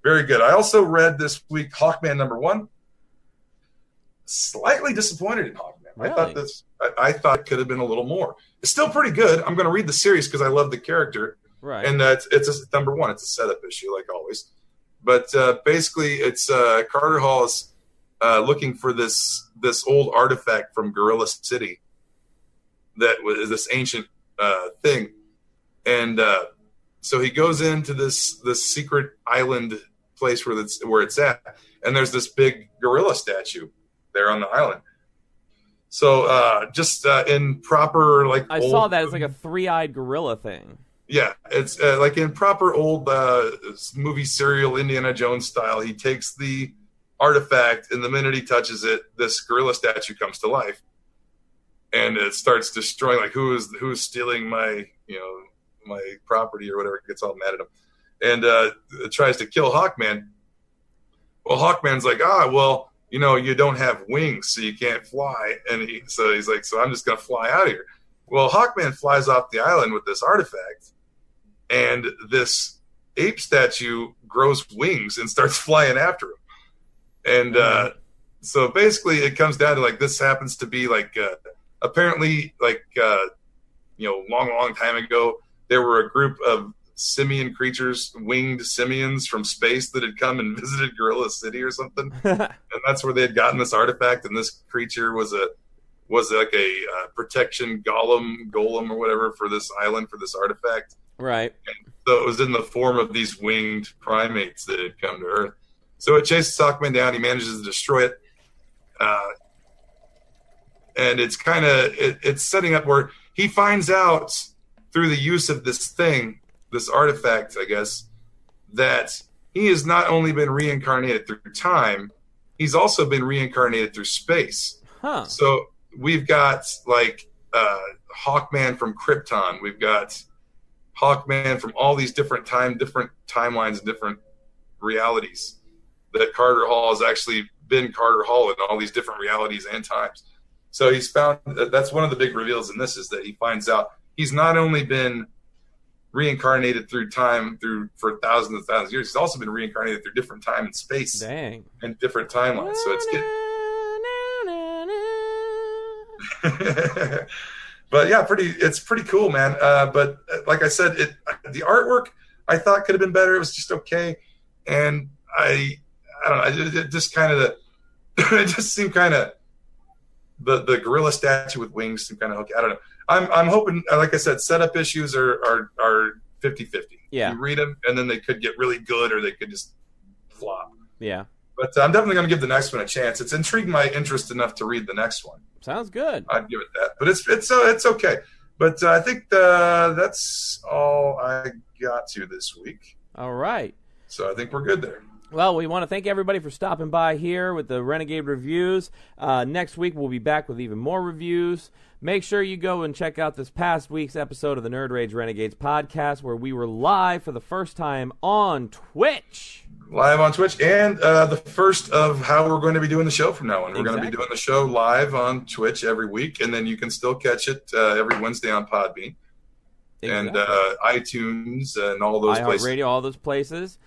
Very good. I also read this week Hawkman #1. Slightly disappointed in Hawkman. Really? I thought it could have been a little more. It's still pretty good. I'm going to read the series because I love the character. Right. And it's #1. It's a setup issue, like always. But basically, it's Carter Hall is looking for this old artifact from Gorilla City that was this ancient thing, and so he goes into this secret island place where it's at, and there's this big gorilla statue there on the island. So just in proper I saw that it's like a 3-eyed gorilla thing. Yeah, it's like in proper old movie serial Indiana Jones style. He takes the artifact, and the minute he touches it, this gorilla statue comes to life, and it starts destroying. Like who's stealing my property or whatever? It gets all mad at him, and it tries to kill Hawkman. Well, Hawkman's like, well, you don't have wings, so you can't fly. And he's like, so I'm just going to fly out of here. Well, Hawkman flies off the island with this artifact, and this ape statue grows wings and starts flying after him. And so basically it comes down to like, this happens to be like, apparently like, long time ago, there were a group of simian creatures, winged simians from space that had come and visited Gorilla City or something. And that's where they had gotten this artifact. And this creature was like a protection golem or whatever for this island, for this artifact. Right. And so it was in the form of these winged primates that had come to Earth. So it chases Hawkman down. He manages to destroy it. And it's kind of, it's setting up where he finds out through the use of this thing, this artifact, I guess, that he has not only been reincarnated through time, he's also been reincarnated through space. Huh. So we've got like Hawkman from Krypton. We've got Hawkman from all these different timelines and different realities. That Carter Hall has actually been Carter Hall in all these different realities and times. So he's found, that's one of the big reveals in this, is that he finds out he's not only been reincarnated through time for thousands and thousands of years, he's also been reincarnated through different time and space. Dang. And different timelines. So it's good. But yeah, it's pretty cool, man. But like I said, the artwork I thought could have been better. It was just okay. And I don't know. It just kind of it just seemed kind of the gorilla statue with wings seemed kind of hokey. I don't know. I'm hoping, like I said, setup issues are 50-50. Yeah. You read them, and then they could get really good, or they could just flop. Yeah. But I'm definitely going to give the next one a chance. It's intrigued my interest enough to read the next one. Sounds good. I'd give it that. But it's okay. But I think that's all I got to this week. All right. So I think we're good there. Well, we want to thank everybody for stopping by here with the Renegade Reviews. Next week, we'll be back with even more reviews. Make sure you go and check out this past week's episode of the Nerd Rage Renegades podcast, where we were live for the first time on Twitch. Live on Twitch, and the first of how we're going to be doing the show from now on. We're going to be doing the show live on Twitch every week, and then you can still catch it every Wednesday on Podbean. Exactly. And iTunes and all those places. Radio, all those places.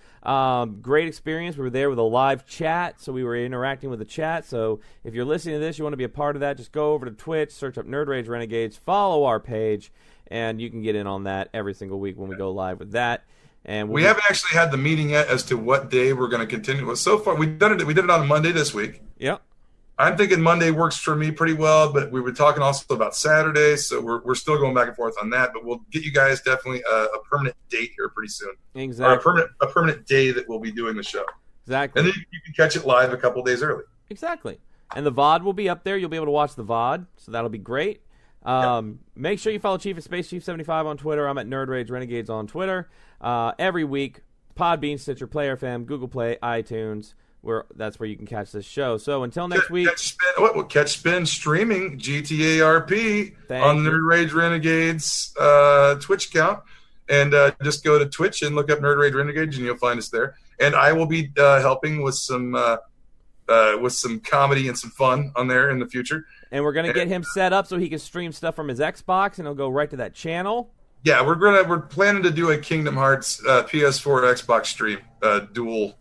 Great experience. We were there with a live chat, so we were interacting with the chat. So if you're listening to this, you want to be a part of that, just go over to Twitch, search up Nerd Rage Renegades, follow our page, and you can get in on that every single week when we go live with that. And we haven't actually had the meeting yet as to what day we're going to continue with. So far, we did it on Monday this week. Yep. I'm thinking Monday works for me pretty well, but we were talking also about Saturday, so we're still going back and forth on that. But we'll get you guys definitely a permanent date here pretty soon. Exactly. Or a permanent day that we'll be doing the show. Exactly. And then you can catch it live a couple days early. Exactly. And the VOD will be up there. You'll be able to watch the VOD, so that'll be great. Make sure you follow Chief at Space Chief 75 on Twitter. I'm at Nerd Rage Renegades on Twitter. Every week, Podbean, Stitcher, Player FM, Google Play, iTunes. that's where you can catch this show. So until next week. Catch Spin streaming GTARP on Nerd Rage Renegades Twitch account. And just go to Twitch and look up Nerd Rage Renegades, and you'll find us there. And I will be helping with some comedy and some fun on there in the future. And we're gonna get him set up so he can stream stuff from his Xbox, and he'll go right to that channel. Yeah, we're planning to do a Kingdom Hearts PS4 Xbox stream dual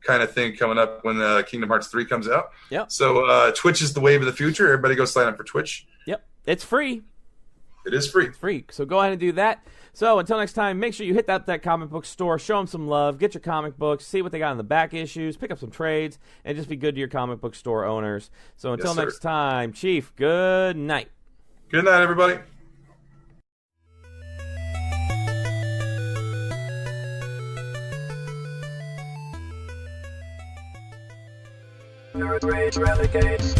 kind of thing coming up when Kingdom Hearts 3 comes out. Yep. So Twitch is the wave of the future. Everybody go sign up for Twitch. Yep. It's free. It is free. It's free. So go ahead and do that. So until next time, make sure you hit that comic book store, show them some love, get your comic books, see what they got in the back issues, pick up some trades, and just be good to your comic book store owners. So until next time, Chief, good night. Good night, everybody. Nerd Rage Renegades.